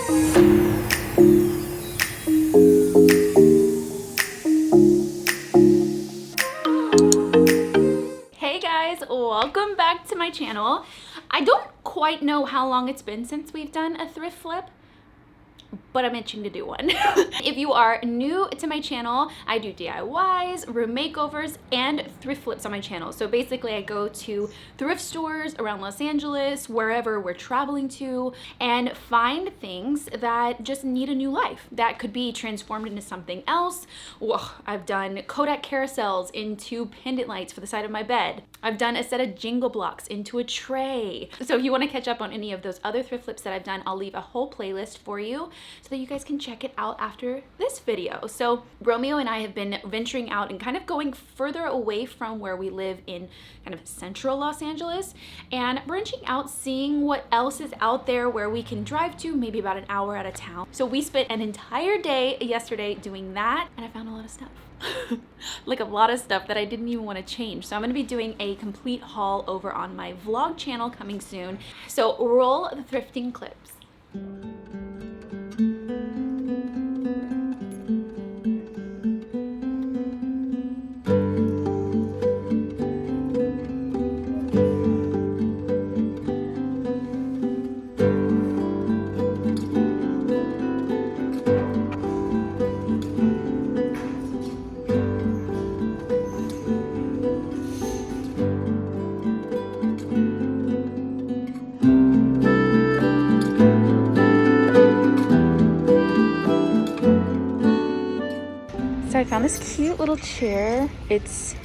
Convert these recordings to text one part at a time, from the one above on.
Hey guys, welcome back to my channel. I don't quite know how long it's been since we've done a thrift flip, but I'm itching to do one. If you are new to my channel, I do DIYs, room makeovers, and thrift flips on my channel. So basically I go to thrift stores around Los Angeles, wherever we're traveling to, and find things that just need a new life, that could be transformed into something else. Whoa, I've done Kodak carousels into pendant lights for the side of my bed. I've done a set of jingle blocks into a tray. So if you want to catch up on any of those other thrift flips that I've done, I'll leave a whole playlist for you so that you guys can check it out after this video. So Romeo and I have been venturing out and kind of going further away from where we live in kind of central Los Angeles and branching out, seeing what else is out there where we can drive to, maybe about an hour out of town. So we spent an entire day yesterday doing that, and I found a lot of stuff. Like a lot of stuff that I didn't even want to change. So I'm going to be doing a complete haul over on my vlog channel coming soon. So roll the thrifting clips. So I found this cute little chair. It's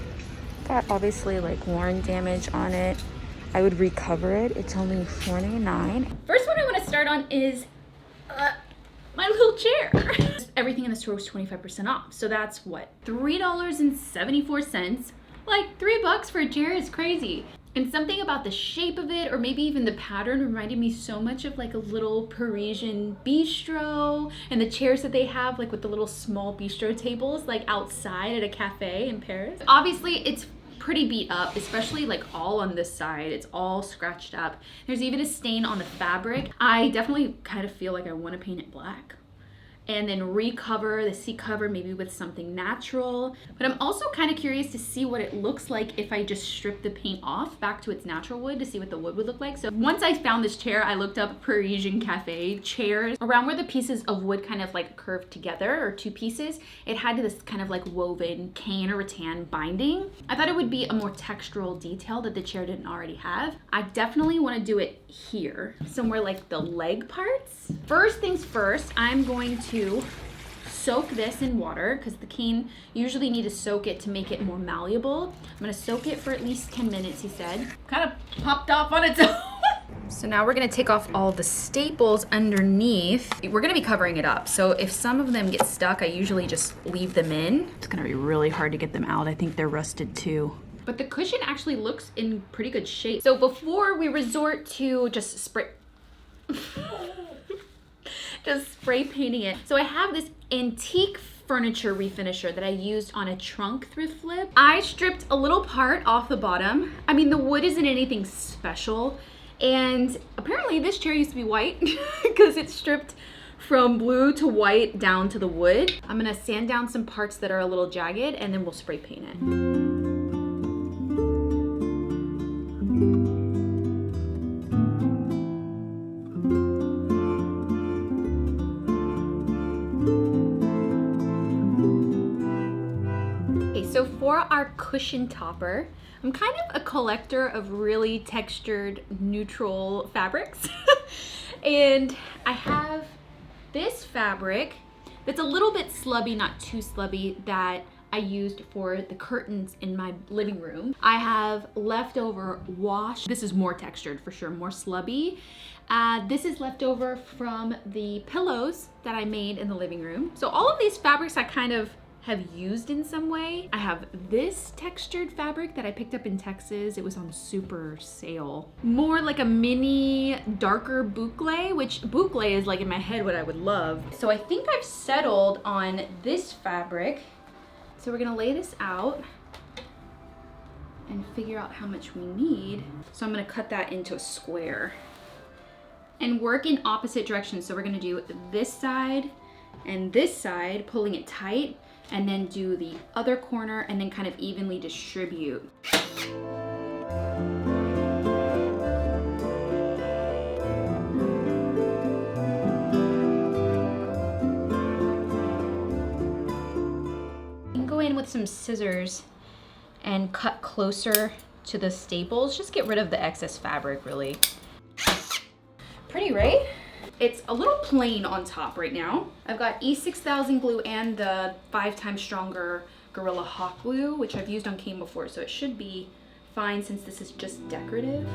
got obviously like worn damage on it. I would recover it. It's only $4.99. First one I want to start on is my little chair. Everything in the store was 25% off. So that's what, $3.74. Like $3 for a chair is crazy. And something about the shape of it, or maybe even the pattern, reminded me so much of like a little Parisian bistro, and the chairs that they have like with the little small bistro tables like outside at a cafe in Paris. Obviously it's pretty beat up, especially like all on this side. It's all scratched up. There's even a stain on the fabric. I definitely kind of feel like I want to paint it black and then recover the seat cover maybe with something natural. But I'm also kind of curious to see what it looks like if I just strip the paint off back to its natural wood, to see what the wood would look like. So once I found this chair, I looked up Parisian cafe chairs. Around where the pieces of wood kind of like curved together, or two pieces, it had this kind of like woven cane or rattan binding. I thought it would be a more textural detail that the chair didn't already have. I definitely want to do it here, somewhere like the leg parts. First things first, I'm going to soak this in water, because the cane, usually need to soak it to make it more malleable. I'm gonna soak it for at least 10 minutes, he said. Kind of popped off on its own. So now we're gonna take off all the staples underneath. We're gonna be covering it up. So if some of them get stuck, I usually just leave them in. It's gonna be really hard to get them out. I think they're rusted too. But the cushion actually looks in pretty good shape. So before we resort to just spray painting it. So I have this antique furniture refinisher that I used on a trunk thrift flip. I stripped a little part off the bottom. I mean, the wood isn't anything special. And apparently this chair used to be white because it's stripped from blue to white down to the wood. I'm gonna sand down some parts that are a little jagged, and then we'll spray paint it. So for our cushion topper, I'm kind of a collector of really textured, neutral fabrics. And I have this fabric that's a little bit slubby, not too slubby, that I used for the curtains in my living room. I have leftover wash. This is more textured for sure, more slubby. This is leftover from the pillows that I made in the living room. So all of these fabrics I kind of have used in some way. I have this textured fabric that I picked up in Texas. It was on super sale. More like a mini darker boucle, which boucle is like in my head what I would love. So I think I've settled on this fabric. So we're gonna lay this out and figure out how much we need. So I'm gonna cut that into a square. and work in opposite directions. So we're gonna do this side and this side, pulling it tight, and then do the other corner and then kind of evenly distribute. You can go in with some scissors and cut closer to the staples. Just get rid of the excess fabric, really. Pretty, right? It's a little plain on top right now. I've got E6000 glue and the 5 times stronger Gorilla Hot Glue, which I've used on cane before, so it should be fine since this is just decorative.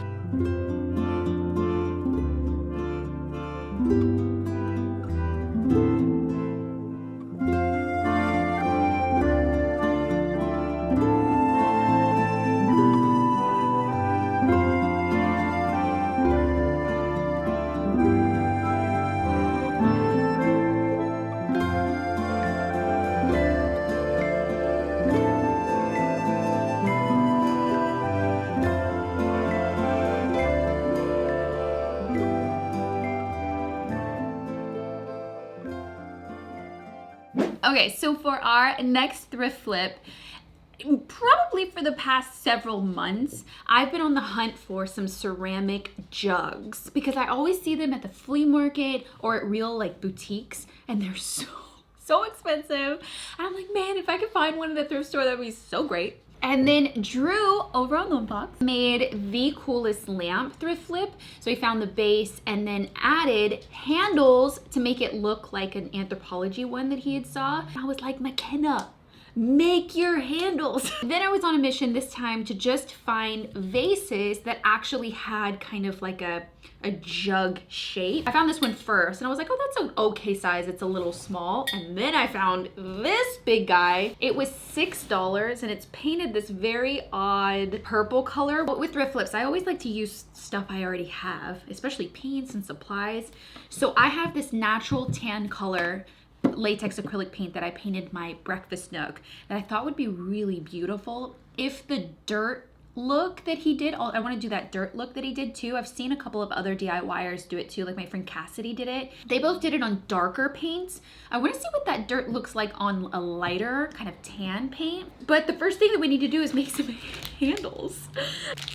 Okay, so for our next thrift flip, probably for the past several months, I've been on the hunt for some ceramic jugs because I always see them at the flea market or at real like boutiques, and they're so expensive. And I'm like, man, if I could find one in the thrift store, that'd be so great. And then Drew over on Lungo made the coolest lamp thrift flip. So he found the base and then added handles to make it look like an Anthropologie one that he had saw. I was like, MaCenna, make your handles. Then I was on a mission this time to just find vases that actually had kind of like a jug shape. I found this one first and I was like, oh, that's an okay size. It's a little small. And then I found this big guy. It was $6 and it's painted this very odd purple color. But with thrift flips, I always like to use stuff I already have, especially paints and supplies. So I have this natural tan color latex acrylic paint that I painted my breakfast nook that I thought would be really beautiful. If the dirt look that he did, I want to do that dirt look that he did too. I've seen a couple of other DIYers do it too, like my friend Cassidy did it. They both did it on darker paints. I want to see what that dirt looks like on a lighter kind of tan paint. But the first thing that we need to do is make some handles.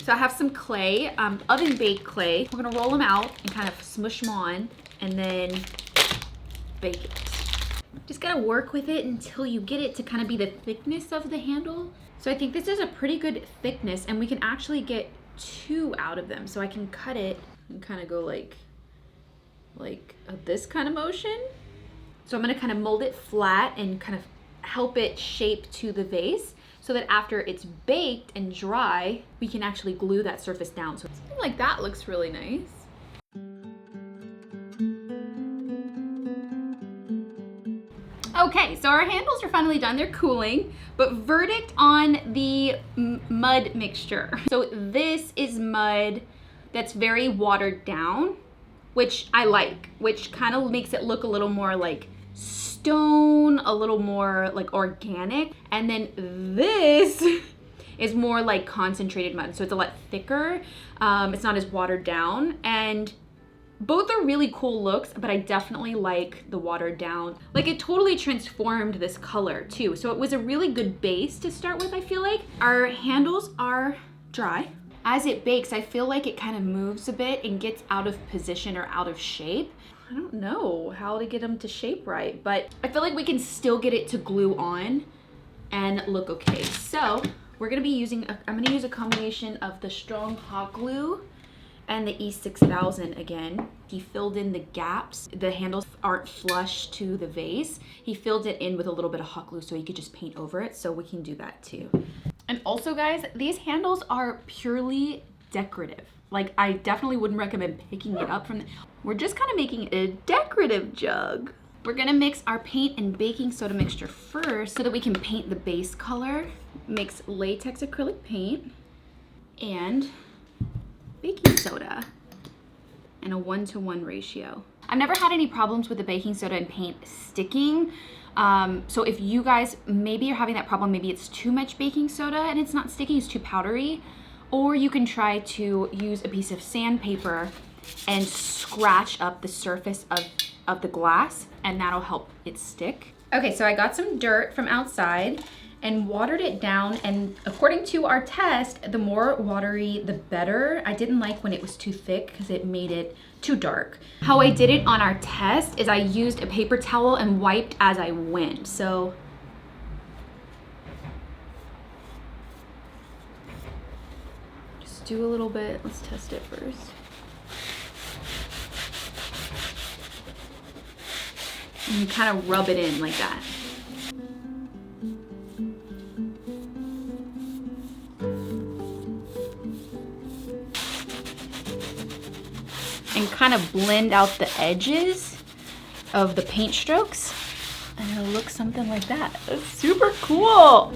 So I have some clay, oven baked clay. We're gonna roll them out and kind of smush them on and then bake it. Just gotta work with it until you get it to kind of be the thickness of the handle. So I think this is a pretty good thickness and we can actually get 2 out of them. So I can cut it and kind of go like this kind of motion. So I'm gonna kind of mold it flat and kind of help it shape to the vase so that after it's baked and dry, we can actually glue that surface down. So something like that looks really nice. Okay, so our handles are finally done. They're cooling, but verdict on the mud mixture. So this is mud that's very watered down, which I like, which kind of makes it look a little more like stone, a little more like organic. And then this is more like concentrated mud. So it's a lot thicker. It's not as watered down. And both are really cool looks, but I definitely like the watered down. Like it totally transformed this color too. So it was a really good base to start with, I feel like. Our handles are dry. As it bakes, I feel like it kind of moves a bit and gets out of position or out of shape. I don't know how to get them to shape right, but I feel like we can still get it to glue on and look okay. So we're gonna be using, I'm gonna use a combination of the strong hot glue and the E6000 again. He filled in the gaps. The handles aren't flush to the vase. He filled it in with a little bit of hot glue so he could just paint over it, so we can do that too. And also guys, these handles are purely decorative. Like I definitely wouldn't recommend picking it up from the, we're just kind of making a decorative jug. We're gonna mix our paint and baking soda mixture first so that we can paint the base color. Mix latex acrylic paint and baking soda in a 1-to-1 ratio. I've never had any problems with the baking soda and paint sticking. So if you guys, maybe you're having that problem, maybe it's too much baking soda and it's not sticking, it's too powdery, or you can try to use a piece of sandpaper and scratch up the surface of the glass, and that'll help it stick. Okay, so I got some dirt from outside and watered it down, and according to our test, the more watery, the better. I didn't like when it was too thick because it made it too dark. How I did it on our test is I used a paper towel and wiped as I went. So just do a little bit. Let's test it first. And you kind of rub it in like that. And kind of blend out the edges of the paint strokes, and it'll look something like that. That's super cool.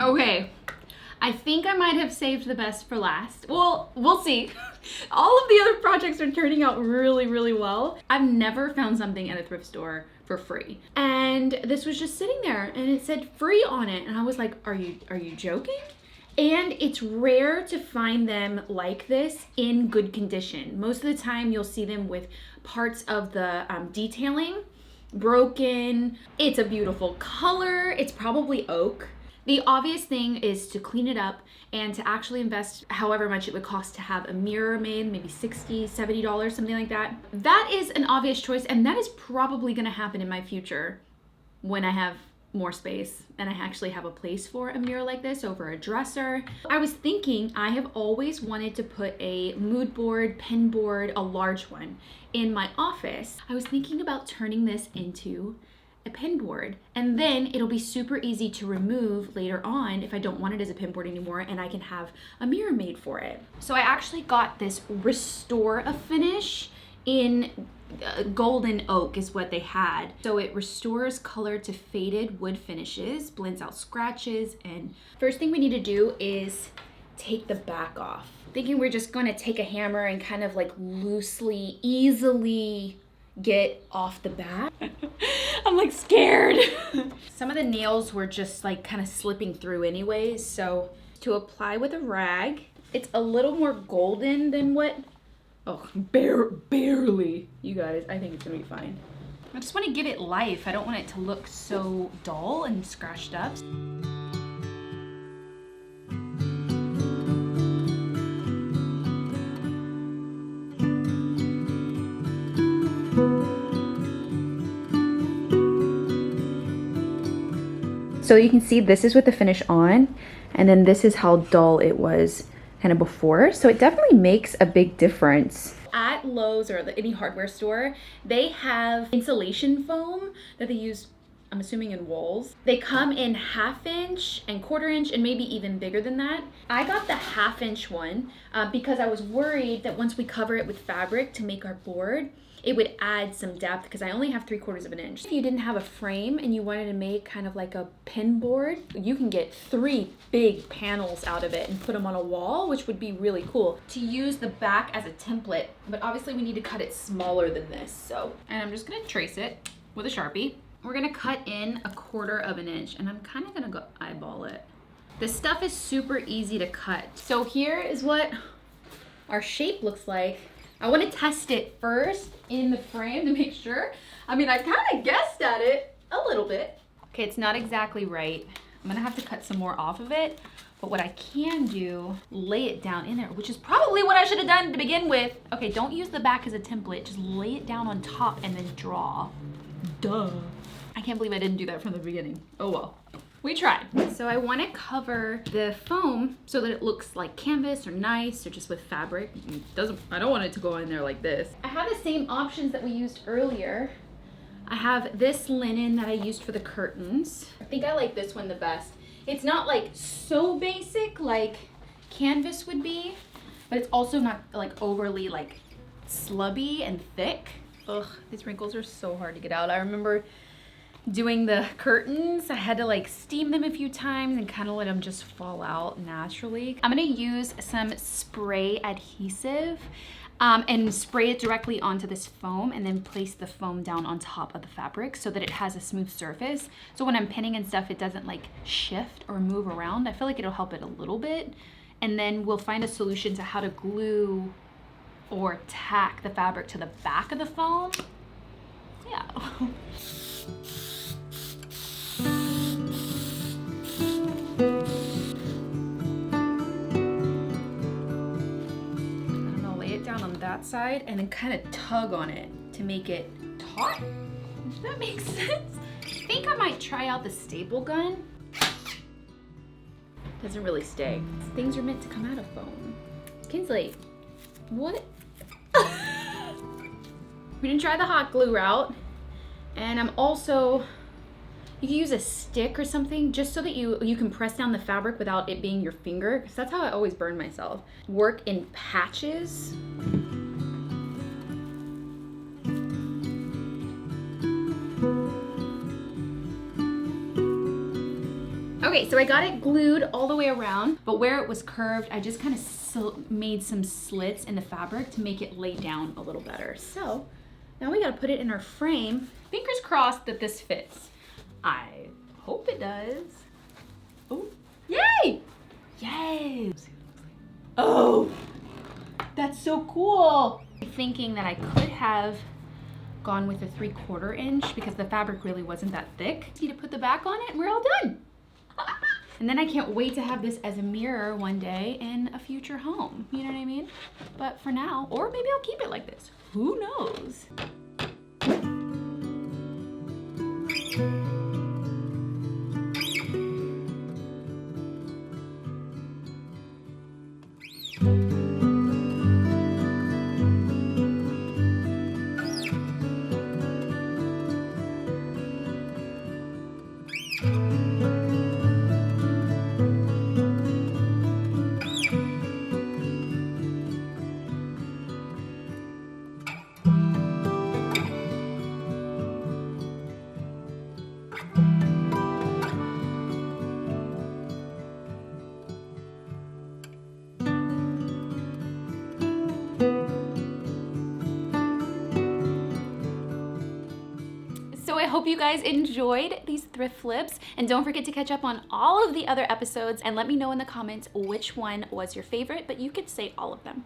Okay, I think I might have saved the best for last. Well, we'll see. All of the other projects are turning out really, really well. I've never found something at a thrift store for free. And this was just sitting there and it said free on it. And I was like, are you joking? And it's rare to find them like this in good condition. Most of the time you'll see them with parts of the detailing broken. It's a beautiful color. It's probably oak. The obvious thing is to clean it up and to actually invest however much it would cost to have a mirror made, maybe $60, $70, something like that. That is an obvious choice, and that is probably gonna happen in my future when I have more space and I actually have a place for a mirror like this over a dresser. I was thinking I have always wanted to put a mood board, pen board, a large one in my office. I was thinking about turning this into a pen board, and then it'll be super easy to remove later on if I don't want it as a pen board anymore, and I can have a mirror made for it. So I actually got this Restore a finish in golden oak is what they had. So it restores color to faded wood finishes, blends out scratches, and first thing we need to do is take the back off. Thinking we're just gonna take a hammer and kind of like loosely, easily get off the back. I'm like scared. Some of the nails were just like kind of slipping through anyways, so to apply with a rag, it's a little more golden than what, oh, barely. You guys, I think it's gonna be fine. I just want to give it life. I don't want it to look so dull and scratched up. So you can see this is with the finish on, and then this is how dull it was kind of before. So it definitely makes a big difference. At Lowe's or any hardware store, they have insulation foam that they use, I'm assuming, in walls. They come in 1/2 inch and 1/4 inch and maybe even bigger than that. I got the 1/2 inch one because I was worried that once we cover it with fabric to make our board, it would add some depth because I only have 3/4 of an inch. If you didn't have a frame and you wanted to make kind of like a pin board, you can get 3 big panels out of it and put them on a wall, which would be really cool. To use the back as a template, but obviously we need to cut it smaller than this. So, and I'm just gonna trace it with a Sharpie. We're gonna cut in 1/4 of an inch, and I'm kind of gonna go eyeball it. This stuff is super easy to cut. So here is what our shape looks like. I want to test it first in the frame to make sure. I mean, I kind of guessed at it a little bit. Okay, it's not exactly right. I'm gonna have to cut some more off of it, but what I can do, lay it down in there, which is probably what I should have done to begin with. Okay, don't use the back as a template, just lay it down on top and then draw. Duh. I can't believe I didn't do that from the beginning. Oh well. We tried. So I want to cover the foam so that it looks like canvas or nice or just with fabric. I don't want it to go in there like this. I have the same options that we used earlier. I have this linen that I used for the curtains. I think I like this one the best. It's not like so basic like canvas would be, but it's also not like overly like slubby and thick. Ugh, these wrinkles are so hard to get out. I remember doing the curtains, I had to like steam them a few times and kind of let them just fall out naturally. I'm gonna use some spray adhesive and spray it directly onto this foam and then place the foam down on top of the fabric so that it has a smooth surface. So when I'm pinning and stuff, it doesn't like shift or move around. I feel like it'll help it a little bit. And then we'll find a solution to how to glue or tack the fabric to the back of the foam. Yeah. That side and then kind of tug on it to make it taut. If that makes sense. I think I might try out the staple gun. Doesn't really stay. Things are meant to come out of foam. Kinsley, what? We didn't try the hot glue route, and I'm also, you can use a stick or something just so that you can press down the fabric without it being your finger, because that's how I always burn myself. Work in patches. Okay, so I got it glued all the way around, but where it was curved, I just kind of made some slits in the fabric to make it lay down a little better. So now we gotta put it in our frame. Fingers crossed that this fits. I hope it does. Oh, yay! Yay! Oh, that's so cool. Thinking that I could have gone with a 3/4 inch because the fabric really wasn't that thick. Need to put the back on it and we're all done. And then I can't wait to have this as a mirror one day in a future home. You know what I mean? But for now, or maybe I'll keep it like this. Who knows? I hope you guys enjoyed these thrift flips, and don't forget to catch up on all of the other episodes and let me know in the comments which one was your favorite, but you could say all of them.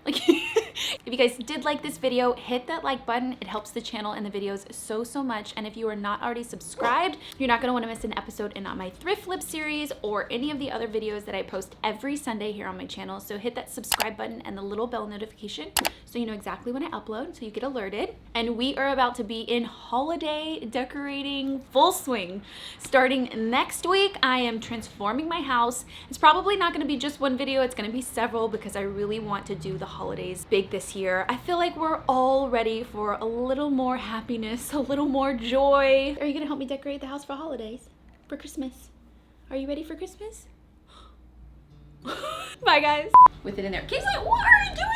Like, if you guys did like this video, hit that like button. It helps the channel and the videos so much. And if you are not already subscribed, you're not gonna wanna miss an episode in my thrift flip series or any of the other videos that I post every Sunday here on my channel. So hit that subscribe button and the little bell notification so you know exactly when I upload, so you get alerted. And we are about to be in holiday decorating full swing. Starting next week, I am transforming my house. It's probably not gonna be just one video, it's gonna be several because I really want to do the holidays big this year. I feel like we're all ready for a little more happiness, a little more joy. Are you gonna help me decorate the house for holidays? For Christmas? Are you ready for Christmas? Bye guys. With it in there. Kinsley, what are you doing?